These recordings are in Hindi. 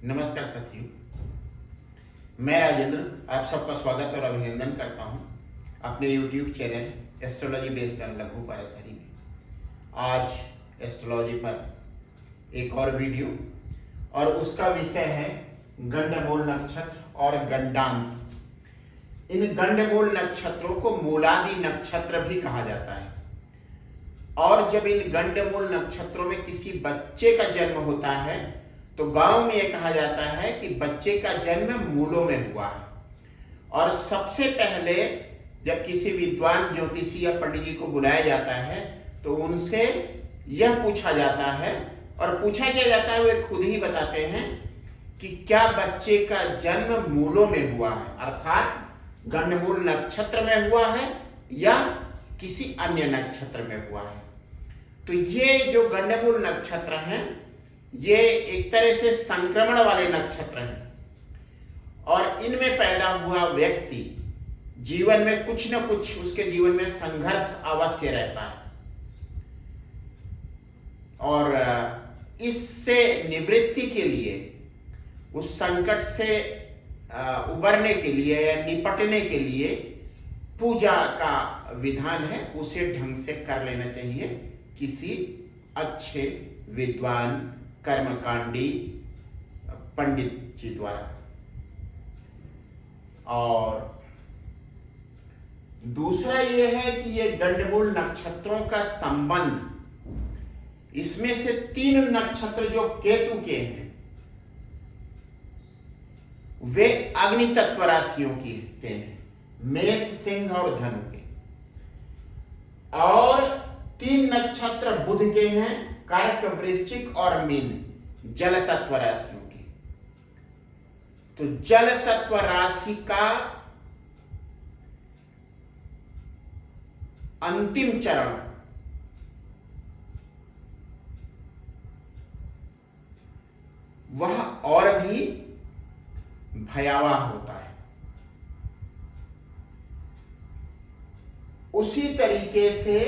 नमस्कार साथियों, मैं राजेंद्र आप सबका स्वागत और अभिनंदन करता हूं अपने YouTube channel astrology based on लघु पाराशरी में। आज एस्ट्रोलॉजी पर एक और वीडियो और उसका विषय है गंडमूल नक्षत्र और गंडांत। इन गंडमूल नक्षत्रों को मूलादि नक्षत्र भी कहा जाता है और जब इन गंडमूल नक्षत्रों में किसी बच्चे का जन्म होता है तो गांव में यह कहा जाता है कि बच्चे का जन्म मूलों में हुआ है। और सबसे पहले जब किसी विद्वान ज्योतिषी या पंडित जी को बुलाया जाता है तो उनसे यह पूछा जाता है और पूछा क्या जाता है, वे खुद ही बताते हैं कि क्या बच्चे का जन्म मूलों में हुआ है, अर्थात गंडमूल नक्षत्र में हुआ है या किसी अन्य नक्षत्र में हुआ है। तो ये जो गंडमूल नक्षत्र हैं ये एक तरह से संक्रमण वाले नक्षत्र हैं और इनमें पैदा हुआ व्यक्ति जीवन में कुछ न कुछ उसके जीवन में संघर्ष अवश्य रहता है और इससे निवृत्ति के लिए, उस संकट से उबरने के लिए या निपटने के लिए पूजा का विधान है, उसे ढंग से कर लेना चाहिए किसी अच्छे विद्वान कर्मकांडी पंडित जी द्वारा। और दूसरा यह है कि ये गंडमूल नक्षत्रों का संबंध, इसमें से 3 नक्षत्र जो केतु के हैं वे अग्नि तत्व राशियों के हैं, मेष सिंह और धनु के। और 3 नक्षत्र बुध के हैं, कर्क वृश्चिक और मीन, जल तत्व राशियों की। तो जल तत्व राशि का अंतिम चरण वह और भी भयावह होता है। उसी तरीके से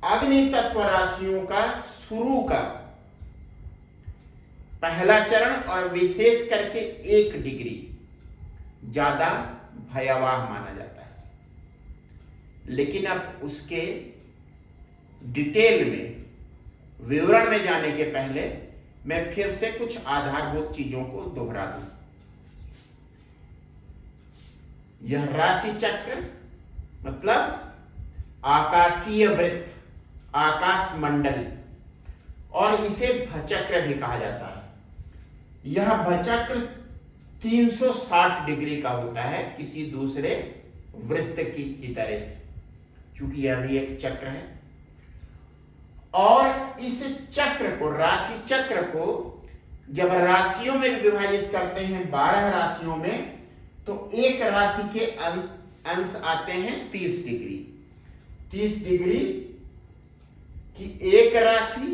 अग्नि तत्व राशियों का शुरू का पहला चरण और विशेष करके 1 डिग्री ज्यादा भयावह माना जाता है। लेकिन अब उसके डिटेल में, विवरण में जाने के पहले मैं फिर से कुछ आधारभूत चीजों को दोहरा दूं। यह राशि चक्र मतलब आकाशीय वृत्त, आकाश मंडल, और इसे भचक्र भी कहा जाता है। यह भचक्र 360 डिग्री का होता है किसी दूसरे वृत्त की तरह से, क्योंकि यह भी एक चक्र है। और इस चक्र को, राशि चक्र को जब राशियों में विभाजित करते हैं 12 राशियों में, तो एक राशि के अंश आते हैं 30 डिग्री। 30 डिग्री की एक राशि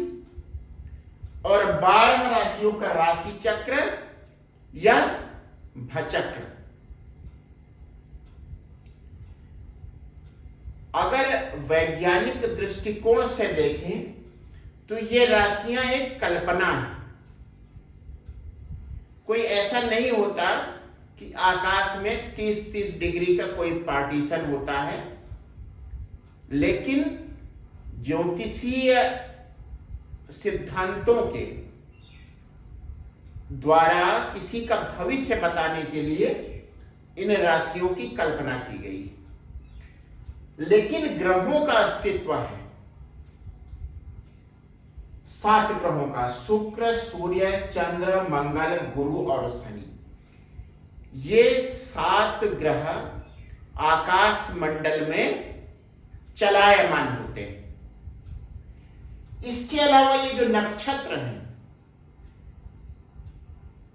और 12 राशियों का राशि चक्र या भचक्र। अगर वैज्ञानिक दृष्टिकोण से देखें तो ये राशियां एक कल्पना है। कोई ऐसा नहीं होता कि आकाश में 30-30 डिग्री का कोई पार्टीशन होता है, लेकिन ज्योतिषीय सिद्धांतों के द्वारा किसी का भविष्य बताने के लिए इन राशियों की कल्पना की गई। लेकिन ग्रहों का अस्तित्व है, 7 ग्रहों का, शुक्र, सूर्य, चंद्र, मंगल, गुरु और शनि। ये 7 ग्रह आकाश मंडल में चलायमान होते हैं। इसके अलावा ये जो नक्षत्र हैं,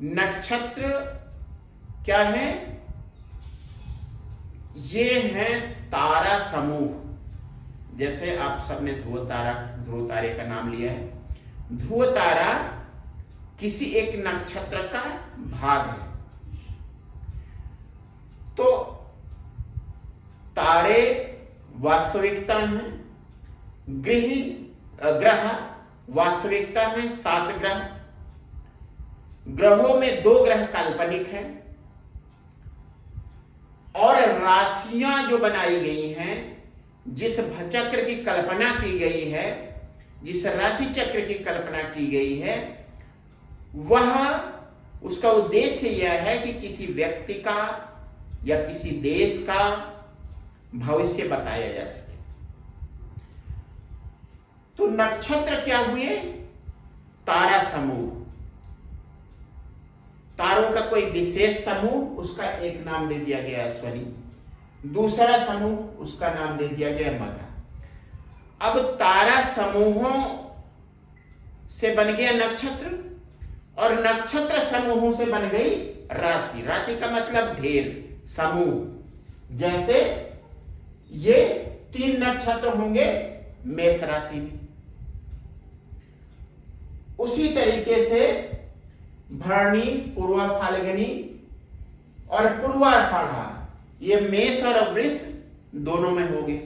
नक्षत्र क्या है? ये हैं तारा समूह। जैसे आप सबने ध्रुव तारे का नाम लिया है। ध्रुव तारा किसी एक नक्षत्र का भाग है। तो तारे वास्तविकता है, ग्रह वास्तविकता है, 7 ग्रह ग्रहों में 2 ग्रह काल्पनिक हैं और राशियां जो बनाई गई हैं, जिस भचक्र की कल्पना की गई है, जिस राशि चक्र की कल्पना की गई है, वह उसका उद्देश्य यह है कि किसी व्यक्ति का या किसी देश का भविष्य बताया जा सके। तो नक्षत्र क्या हुए? तारा समूह। तारों का कोई विशेष समूह, उसका एक नाम दे दिया गया अश्वनी, दूसरा समूह उसका नाम दे दिया गया मघा। अब तारा समूहों से बन गया नक्षत्र और नक्षत्र समूहों से बन गई राशि। राशि का मतलब ढेर, समूह। जैसे ये 3 नक्षत्र होंगे मेष राशि में, उसी तरीके से भरणी, पूर्वा फाल्गुनी और पूर्वाषाढ़ा ये मेष और वृष दोनों में हो गए।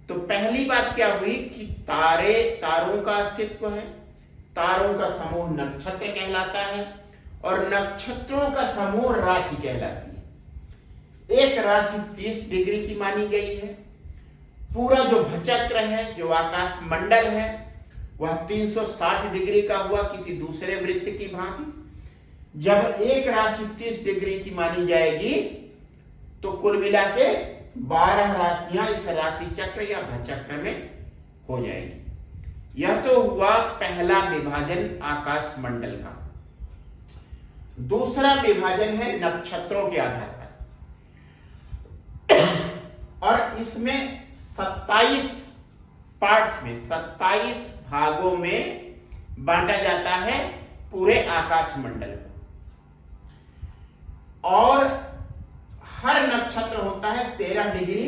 तो पहली बात क्या हुई कि तारों का अस्तित्व है, तारों का समूह नक्षत्र कहलाता है और नक्षत्रों का समूह राशि कहलाती है। एक राशि 30 डिग्री की मानी गई है। पूरा जो भचक्र है, जो आकाश मंडल है, वह 360 डिग्री का हुआ किसी दूसरे वृत्त की भांति। जब एक राशि 30 डिग्री की मानी जाएगी तो कुल मिला के 12 राशियां इस राशि चक्र या भचक्र में हो जाएगी। यह तो हुआ पहला विभाजन आकाश मंडल का। दूसरा विभाजन है नक्षत्रों के आधार पर और इसमें 27 पार्ट्स में, 27 भागों में बांटा जाता है पूरे आकाश मंडल को। और हर नक्षत्र होता है 13 डिग्री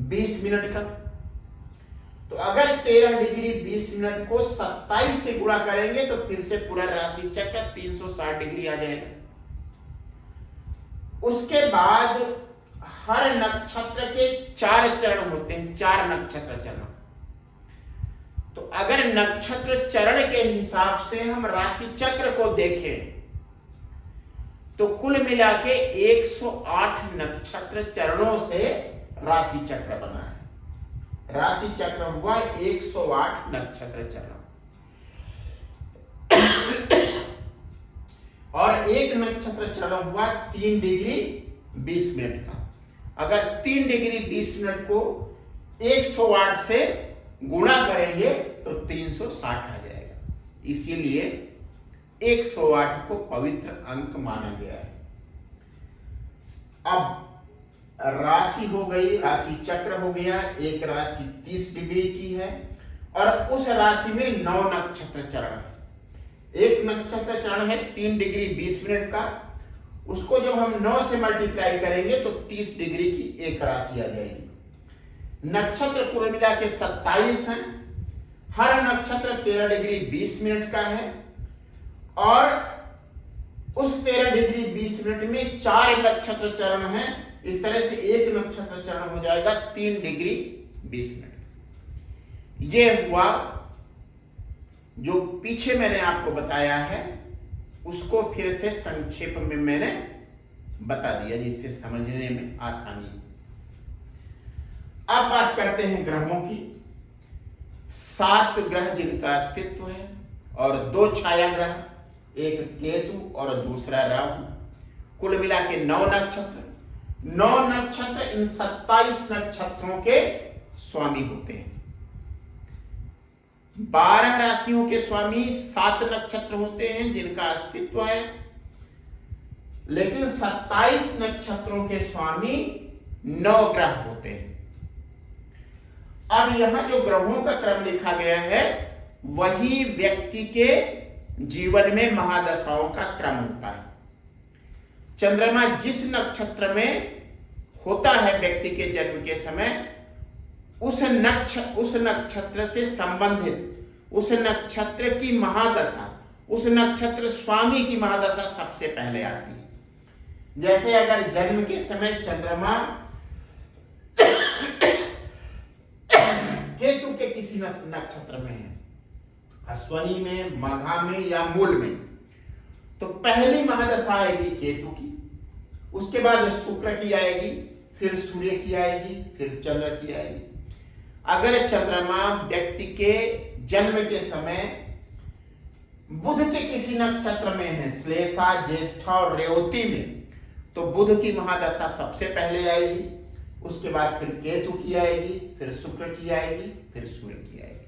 20 मिनट का। तो अगर 13 डिग्री 20 मिनट को 27 से गुणा करेंगे तो फिर से पूरा राशि चक्र 360 डिग्री आ जाएगा। उसके बाद हर नक्षत्र के 4 चरण होते हैं, 4 नक्षत्र चरण। तो अगर नक्षत्र चरण के हिसाब से हम राशि चक्र को देखें तो कुल मिला के 108 नक्षत्र चरणों से राशि चक्र बना है। राशि चक्र हुआ 108 नक्षत्र चरण और एक नक्षत्र चरण हुआ 3 डिग्री 20 मिनट का। अगर 3 डिग्री 20 मिनट को 108 से गुणा करेंगे तो 360 आ जाएगा। इसीलिए 108 को पवित्र अंक माना गया है। अब राशि हो गई, राशि चक्र हो गया। एक राशि 30 डिग्री की है और उस राशि में 9 नक्षत्र चरण है। एक नक्षत्र चरण है 3 डिग्री 20 मिनट का, उसको जब हम 9 से मल्टीप्लाई करेंगे तो 30 डिग्री की एक राशि आ जाएगी। नक्षत्र कुल मिला के 27 हैं। हर नक्षत्र 13 डिग्री 20 मिनट का है और उस 13 डिग्री 20 मिनट में 4 नक्षत्र चरण हैं। इस तरह से एक नक्षत्र चरण हो जाएगा 3 डिग्री 20 मिनट। यह हुआ जो पीछे मैंने आपको बताया है, उसको फिर से संक्षेप में मैंने बता दिया जिससे समझने में आसानी। अब बात करते हैं ग्रहों की। 7 ग्रह जिनका अस्तित्व है और 2 छाया ग्रह, एक केतु और दूसरा राहु। कुल मिला के 9 नक्षत्र। 9 नक्षत्र इन 27 नक्षत्रों के स्वामी होते हैं। 12 राशियों के स्वामी 7 नक्षत्र होते हैं जिनका अस्तित्व है, लेकिन 27 नक्षत्रों के स्वामी 9 ग्रह होते हैं। अब यहां जो ग्रहों का क्रम लिखा गया है वही व्यक्ति के जीवन में महादशाओं का क्रम होता है। चंद्रमा जिस नक्षत्र में होता है व्यक्ति के जन्म के समय, उस नक्षत्र से संबंधित उस नक्षत्र की महादशा, उस नक्षत्र स्वामी की महादशा सबसे पहले आती है। जैसे अगर जन्म के समय चंद्रमा केतु के किसी नक्षत्र में है, अश्वनी में, मघा में या मूल में, तो पहली महादशा आएगी केतु की, उसके बाद शुक्र की आएगी, फिर सूर्य की आएगी, फिर चंद्र की आएगी। अगर चंद्रमा व्यक्ति के जन्म के समय बुध के किसी नक्षत्र में है, श्लेषा, ज्येष्ठा और रेवती में, तो बुध की महादशा सबसे पहले आएगी, उसके बाद फिर केतु की आएगी, फिर शुक्र की आएगी, फिर सूर्य की आएगी।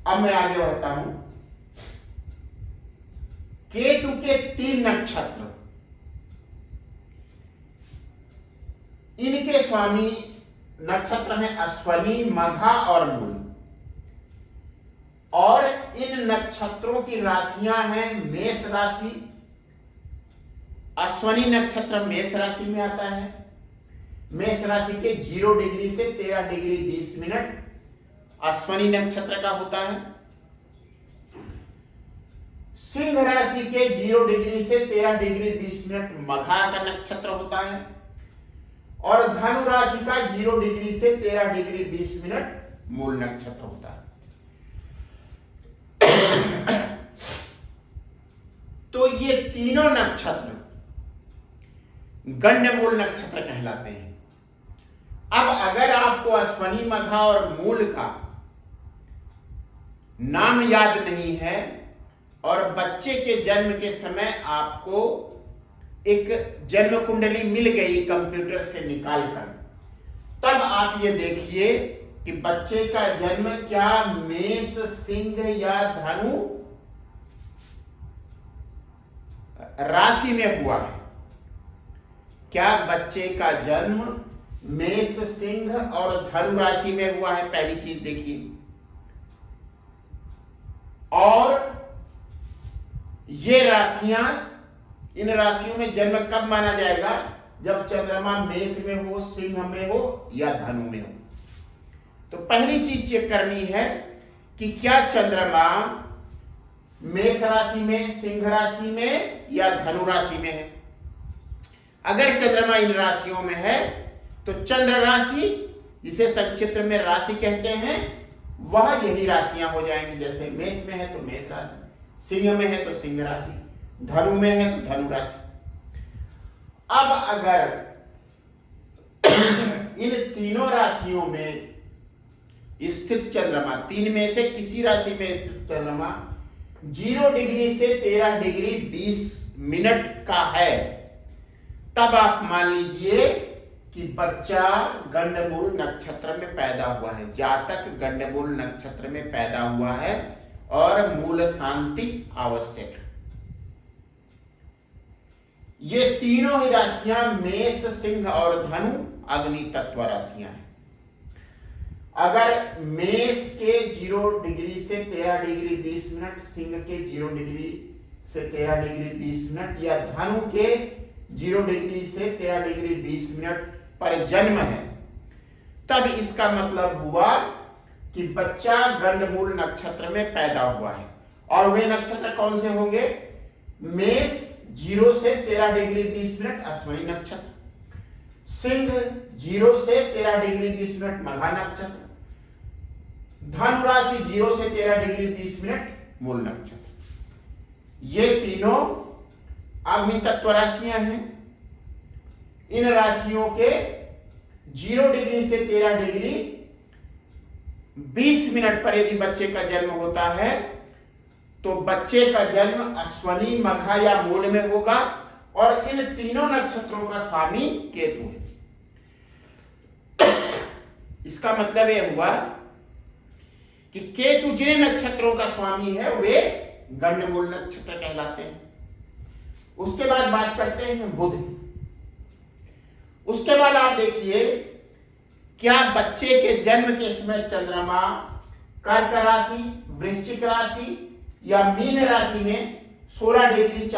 अब मैं आगे बढ़ता हूं। केतु के 3 नक्षत्र, इनके स्वामी नक्षत्र हैं अश्वनी, मघा और मूल, और इन नक्षत्रों की राशियां हैं मेष राशि। अश्वनी नक्षत्र मेष राशि में आता है। मेष राशि के 0 डिग्री से 13 डिग्री 20 मिनट अश्वनी नक्षत्र का होता है। सिंह राशि के 0 डिग्री से 13 डिग्री 20 मिनट मघा का नक्षत्र होता है, और धनु राशि का 0 डिग्री से 13 डिग्री 20 मिनट मूल नक्षत्र होता है। तो ये तीनों नक्षत्र गण्यमूल नक्षत्र कहलाते हैं। अब अगर आपको अश्वनी, मघा और मूल का नाम याद नहीं है और बच्चे के जन्म के समय आपको एक जन्म कुंडली मिल गई कंप्यूटर से निकालकर, तब आप ये देखिए कि बच्चे का जन्म क्या मेष, सिंह या धनु राशि में हुआ है। क्या बच्चे का जन्म मेष, सिंह और धनु राशि में हुआ है? पहली चीज देखिए। और ये राशियां, इन राशियों में जन्म कब माना जाएगा? जब चंद्रमा मेष में हो, सिंह में हो या धनु में हो। तो पहली चीज चेक करनी है कि क्या चंद्रमा मेष राशि में, सिंह राशि में या धनु राशि में है। अगर चंद्रमा इन राशियों में है तो चंद्र राशि, जिसे संक्षिप्त में राशि कहते हैं, वह यही राशियां हो जाएंगी। जैसे मेष में है तो मेष राशि, सिंह में है तो सिंह राशि, धनु में है तो धनु राशि। अब अगर इन तीनों राशियों में स्थित चंद्रमा, 3 में से किसी राशि में स्थित चंद्रमा 0 डिग्री से 13 डिग्री 20 मिनट का है, तब आप मान लीजिए कि बच्चा गंडमूल नक्षत्र में पैदा हुआ है, जातक गंडमूल नक्षत्र में पैदा हुआ है और मूल शांति आवश्यक है। ये तीनों ही राशियां मेष, सिंह और धनु अग्नि तत्व राशियां हैं। अगर मेष के 0 डिग्री से 13 डिग्री 20 मिनट, सिंह के 0 डिग्री से 13 डिग्री 20 मिनट या धनु के 0 डिग्री से 13 डिग्री 20 मिनट पर जन्म है, तब इसका मतलब हुआ कि बच्चा गंडमूल नक्षत्र में पैदा हुआ है। और वे नक्षत्र कौन से होंगे? मेष 0 से 13 डिग्री 20 मिनट अश्विनी नक्षत्र, सिंह 0 से 13 डिग्री 20 मिनट मघा नक्षत्र, धनु राशि 0 से 13 डिग्री 20 मिनट मूल नक्षत्र। ये तीनों अग्नि तत्व राशियां हैं। इन राशियों के 0 डिग्री से 13 डिग्री 20 मिनट पर यदि बच्चे का जन्म होता है तो बच्चे का जन्म अश्वनी, मघा या मूल में होगा, और इन तीनों नक्षत्रों का स्वामी केतु है। इसका मतलब यह हुआ कि केतु जिन नक्षत्रों का स्वामी है वे गंडमूल नक्षत्र कहलाते हैं। उसके बाद बात करते हैं बुध। उसके बाद आप देखिए, क्या बच्चे के जन्म के समय चंद्रमा कर्क राशि, वृश्चिक राशि या मीन राशि में 16 डिग्री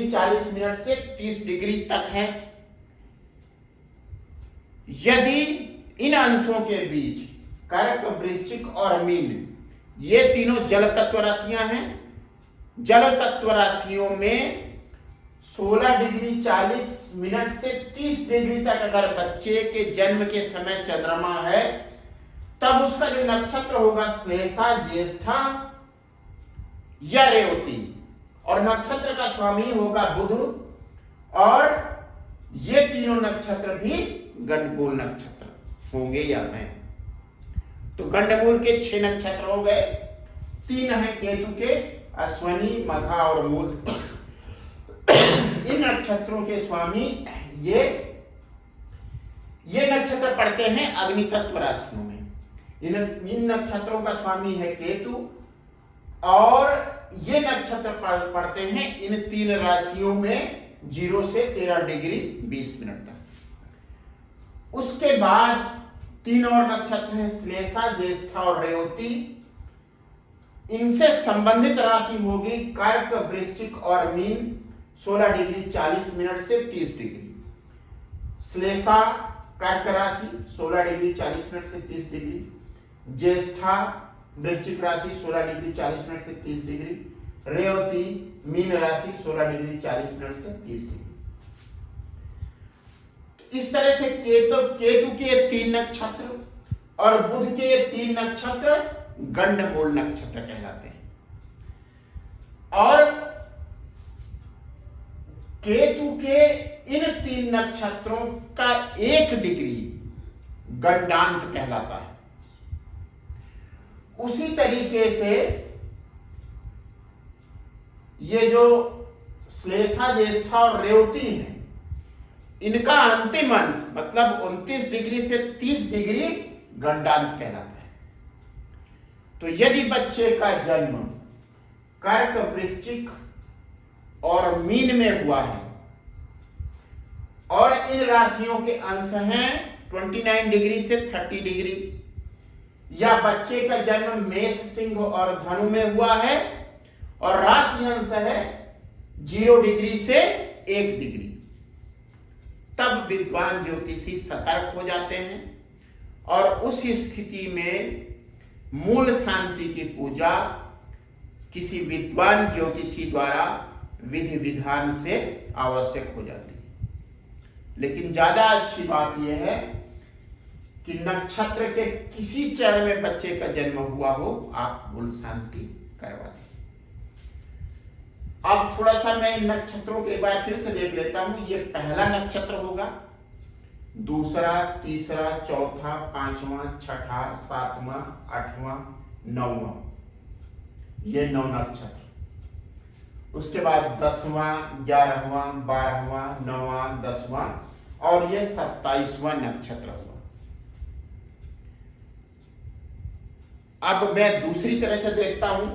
40 मिनट से 30 डिग्री तक है। यदि इन अंशों के बीच कर्क, वृश्चिक और मीन, ये तीनों जल तत्व राशियां हैं। जल तत्व राशियों में 16 डिग्री 40 मिनट से 30 डिग्री तक अगर बच्चे के जन्म के समय चंद्रमा है, तब उसका जो नक्षत्र होगा श्लेषा, ज्येष्ठा या रेवती, और नक्षत्र का स्वामी होगा बुध, और ये तीनों नक्षत्र भी गंडमूल नक्षत्र होंगे या हैं। तो गंडमूल के 6 नक्षत्र हो गए, 3 हैं केतु के, अश्वनी, मघा और मूल। इन नक्षत्रों के स्वामी ये नक्षत्र पड़ते हैं अग्नि तत्व राशियों में। इन नक्षत्रों का स्वामी है केतु, और ये नक्षत्र पड़ते हैं इन 3 राशियों में 0 से 13 डिग्री 20 मिनट तक। उसके बाद 3 और नक्षत्र हैं श्लेषा, ज्येष्ठा और रेवती। इनसे संबंधित राशि होगी कर्क, वृश्चिक और मीन, 16 डिग्री 40 मिनट से 30 डिग्री। श्लेषा कर्क राशि 16 डिग्री 40 मिनट से 30 डिग्री, ज्येष्ठा वृश्चिक राशि 16 डिग्री 40 मिनट से 30 डिग्री, रेवती मीन राशि 16 डिग्री 40 मिनट से 30 डिग्री। तो इस तरह से केतु के 3 नक्षत्र और बुध के 3 नक्षत्र गंडमूल नक्षत्र कहलाते हैं। और केतु के इन 3 नक्षत्रों का 1 डिग्री गंडांत कहलाता है। उसी तरीके से ये जो श्लेषा, ज्येष्ठा और रेवती हैं, इनका अंतिम अंश मतलब 29 डिग्री से 30 डिग्री गंडांत कहलाता है। तो यदि बच्चे का जन्म कर्क, वृश्चिक और मीन में हुआ है और इन राशियों के अंश हैं 29 डिग्री से 30 डिग्री, या बच्चे का जन्म मेष, सिंह और धनु में हुआ है और राशि अंश है 0 डिग्री से 1 डिग्री, तब विद्वान ज्योतिषी सतर्क हो जाते हैं और उस स्थिति में मूल शांति की पूजा किसी विद्वान ज्योतिषी द्वारा विधि विधान से आवश्यक हो जाती है। लेकिन ज्यादा अच्छी बात यह है कि नक्षत्र के किसी चरण में बच्चे का जन्म हुआ हो, आप मूल शांति करवा दें। अब थोड़ा सा मैं इन नक्षत्रों के बारे फिर से देख लेता हूं। ये पहला नक्षत्र होगा, दूसरा, तीसरा, चौथा, 5वां, 6ठा, 7वां, 8वां, 9वां, ये 9 नक्षत्र। उसके बाद 10वां, 11वां, 12वां, 9वां, 10वां और ये 27वां नक्षत्र हुआ। अब मैं दूसरी तरह से देखता हूं।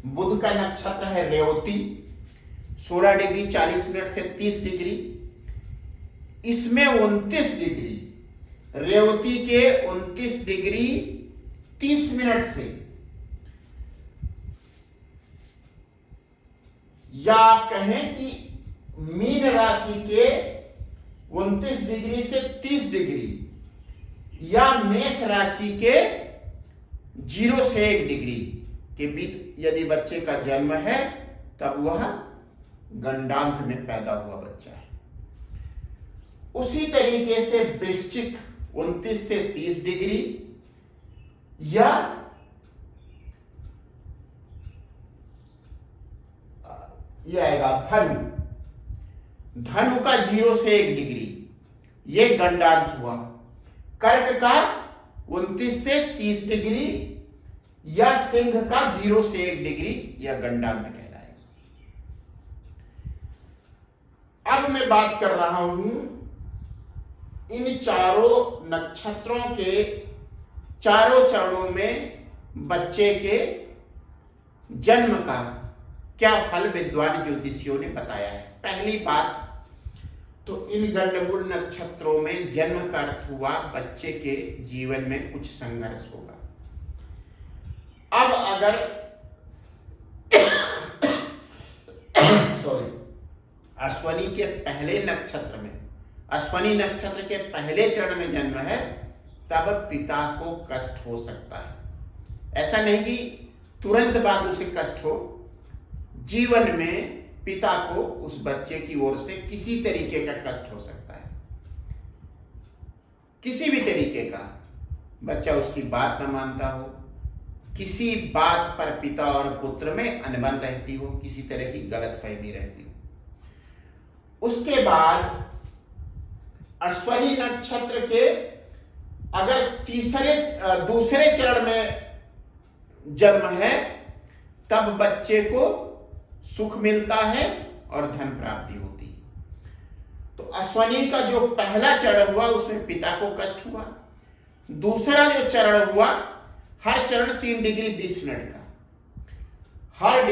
बुध का नक्षत्र है रेवती, 16 डिग्री 40 मिनट से 30 डिग्री। इसमें 29 डिग्री, रेवती के 29 डिग्री 30 मिनट से, या कहें कि मीन राशि के 29 डिग्री से 30 डिग्री, या मेष राशि के 0 से 1 डिग्री के बीच यदि बच्चे का जन्म है, तब वह गंडांत में पैदा हुआ बच्चा है। उसी तरीके से वृश्चिक 29 से 30 डिग्री, या यह आएगा धनु का 0 से 1 डिग्री, यह गंडांत हुआ। कर्क का 29 से 30 डिग्री या सिंह का 0 से 1 डिग्री, यह गंडांत कहलाएगा। अब मैं बात कर रहा हूं इन चारों नक्षत्रों के चारों चरणों में बच्चे के जन्म का क्या फल विद्वान ज्योतिषियों ने बताया है। पहली बात तो इन गंडमूल नक्षत्रों में जन्म का अर्थ हुआ बच्चे के जीवन में कुछ संघर्ष होगा। अब अगर अश्वनी के पहले नक्षत्र में, अश्वनी नक्षत्र के पहले चरण में जन्म है, तब पिता को कष्ट हो सकता है। ऐसा नहीं कि तुरंत बाद उसे कष्ट हो, जीवन में पिता को उस बच्चे की ओर से किसी तरीके का कष्ट हो सकता है, किसी भी तरीके का। बच्चा उसकी बात न मानता हो, किसी बात पर पिता और पुत्र में अनबन रहती हो, किसी तरह की गलतफहमी रहती हो। उसके बाद अश्वनी नक्षत्र के अगर दूसरे चरण में जन्म है तब बच्चे को सुख मिलता है और धन प्राप्ति होती है। तो अश्वनी का जो पहला चरण हुआ उसमें पिता को कष्ट हुआ। दूसरा जो चरण हुआ, हर चरण 3 डिग्री 20 मिनट का, हर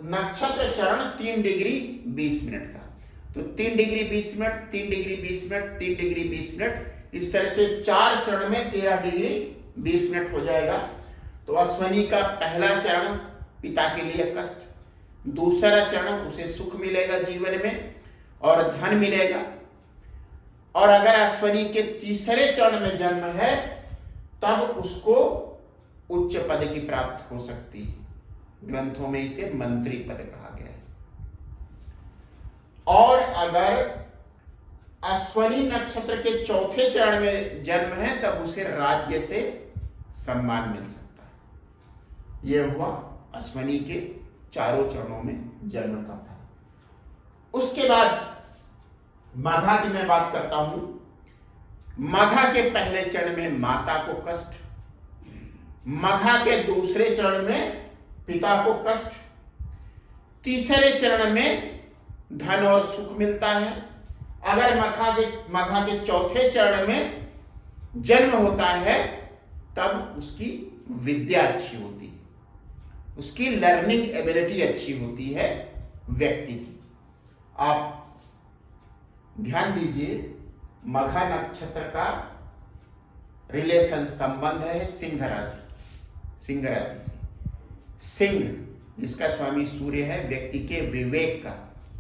नक्षत्र चरण 3 डिग्री 20 मिनट का। तो 3 degree 20 minute, 3 degree 20 minute, 3 degree 20 minute, इस तरह से 4 चरण में 13 डिग्री 20 मिनट हो जाएगा। तो अश्वनी का पहला चरण पिता के लिए कष्ट, दूसरा चरण उसे सुख मिलेगा जीवन में और धन मिलेगा। और अगर अश्वनी के तीसरे चरण में जन्म है तब उसको उच्च पद की प्राप्ति हो सकती है। ग्रंथों में इसे मंत्री पद कहा गया है। और अगर अश्वनी नक्षत्र के चौथे चरण में जन्म है तब उसे राज्य से सम्मान मिल सकता है। यह हुआ अश्वनी के चारों चरणों में जन्म का फल। उसके बाद मघा की मैं बात करता हूं। मघा के पहले चरण में माता को कष्ट, मघा के दूसरे चरण में पिता को कष्ट, तीसरे चरण में धन और सुख मिलता है। अगर मघा के चौथे चरण में जन्म होता है तब उसकी विद्या अच्छी होती है, उसकी लर्निंग एबिलिटी अच्छी होती है व्यक्ति की। आप ध्यान दीजिए, मघा नक्षत्र का रिलेशन संबंध है सिंह राशि से। सिंह जिसका स्वामी सूर्य है, व्यक्ति के विवेक का,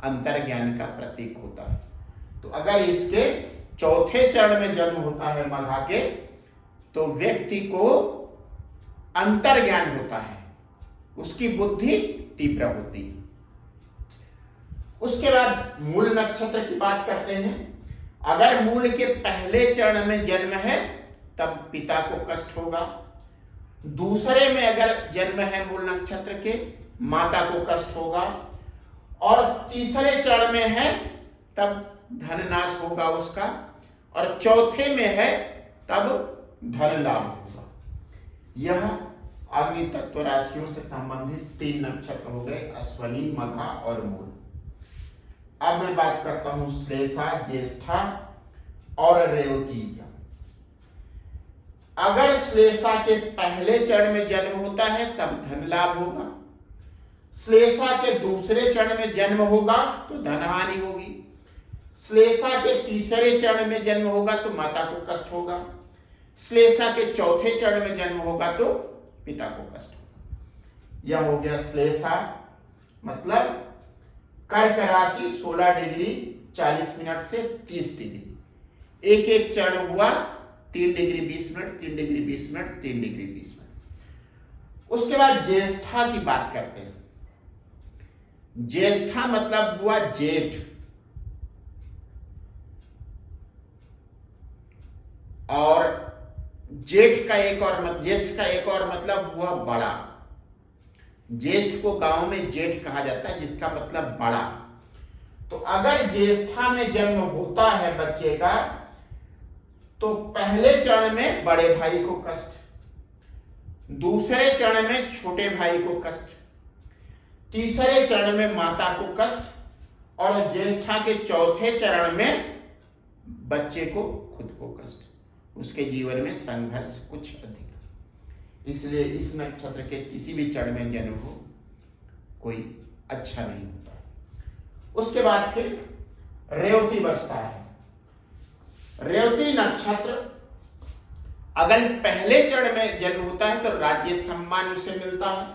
अंतर ज्ञान का प्रतीक होता है। तो अगर इसके चौथे चरण में जन्म होता है मघा के, तो व्यक्ति को अंतर ज्ञान होता है, उसकी बुद्धि तीव्र होती है। उसके बाद मूल नक्षत्र की बात करते हैं। अगर मूल के पहले चरण में जन्म है तब पिता को कष्ट होगा। दूसरे में अगर जन्म है मूल नक्षत्र के, माता को कष्ट होगा। और तीसरे चरण में है तब धन नाश होगा उसका। और चौथे में है तब धन लाभ होगा। यह अग्नि तत्व राशियों से संबंधित 3 नक्षत्र हो गए, अश्वनी, मघा और मूल। अब मैं बात करता हूं श्लेषा, ज्येष्ठा और रेवती का। अगर श्लेषा के पहले चरण में जन्म होता है तब धन लाभ होगा। श्लेषा के दूसरे चरण में जन्म होगा तो धन हानि होगी। श्लेषा के तीसरे चरण में जन्म होगा तो माता को कष्ट होगा। श्लेषा के चौथे चरण में जन्म होगा तो पिता को कष्ट होगा। यह हो गया श्लेषा, मतलब कर्क राशि 16 डिग्री 40 मिनट से 30 डिग्री। एक एक चरण हुआ 3 degree 20 minute, 3 degree 20 minute, 3 degree 20 minute. उसके बाद ज्येष्ठा की बात करते हैं। ज्येष्ठा मतलब हुआ जेठ, और ज्येष्ठ का एक और मतलब हुआ बड़ा। ज्येष्ठ को गांव में जेठ कहा जाता है, जिसका मतलब बड़ा। तो अगर ज्येष्ठा में जन्म होता है बच्चे का, तो पहले चरण में बड़े भाई को कष्ट, दूसरे चरण में छोटे भाई को कष्ट, तीसरे चरण में माता को कष्ट, और ज्येष्ठा के चौथे चरण में बच्चे को खुद को कष्ट। उसके जीवन में संघर्ष कुछ अधिक। इसलिए इस नक्षत्र के किसी भी चरण में जन्म हो कोई अच्छा नहीं होता। उसके बाद फिर रेवती बचता है। रेवती नक्षत्र अगर पहले चरण में जन्म होता है तो राज्य सम्मान उसे मिलता है।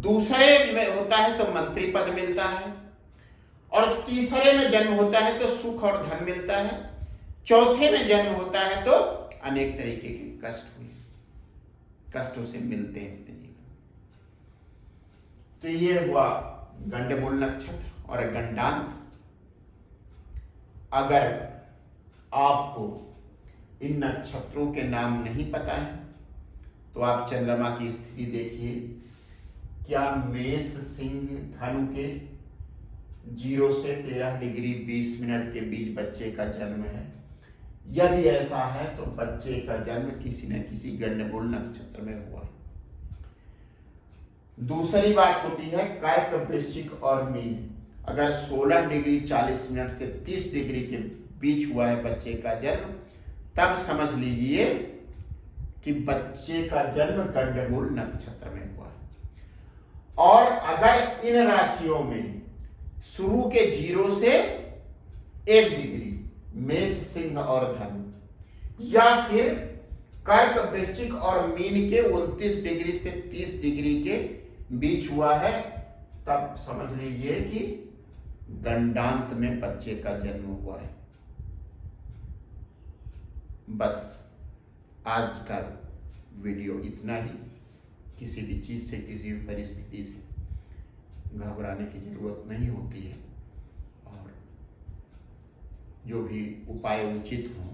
दूसरे में होता है तो मंत्री पद मिलता है, और तीसरे में जन्म होता है तो सुख और धन मिलता है। चौथे में जन्म होता है तो अनेक तरीके के कष्टों से मिलते हैं अपने जीवन। तो ये हुआ गंडमूल नक्षत्र और गंडांत। अगर आपको इन नक्षत्रों के नाम नहीं पता है तो आप चंद्रमा की स्थिति देखिए। क्या मेष सिंह धनु के 0 से 13 डिग्री 20 मिनट के बीच बच्चे का जन्म है? यदि ऐसा है तो बच्चे का जन्म किसी न किसी गंडमूल नक्षत्र में हुआ है। दूसरी बात होती है कर्क, वृश्चिक और मीन। अगर 16 डिग्री 40 मिनट से 30 डिग्री के बीच हुआ है बच्चे का जन्म, तब समझ लीजिए कि बच्चे का जन्म गंडमूल नक्षत्र में हुआ है। और अगर इन राशियों में शुरू के 0 से 1 डिग्री मेष, सिंह और धनु, या फिर कर्क, वृश्चिक और मीन के 29 डिग्री से 30 डिग्री के बीच हुआ है, तब समझ लीजिए कि गंडांत में बच्चे का जन्म हुआ है। बस आज का वीडियो इतना ही। किसी भी चीज से, किसी भी परिस्थिति से घबराने की जरूरत नहीं होती है और जो भी उपाय उचित हों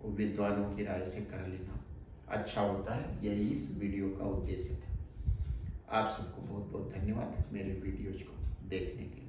वो विद्वानों की राय से कर लेना अच्छा होता है। यही इस वीडियो का उद्देश्य था। आप सबको बहुत बहुत धन्यवाद मेरे वीडियोज को देखने के लिए।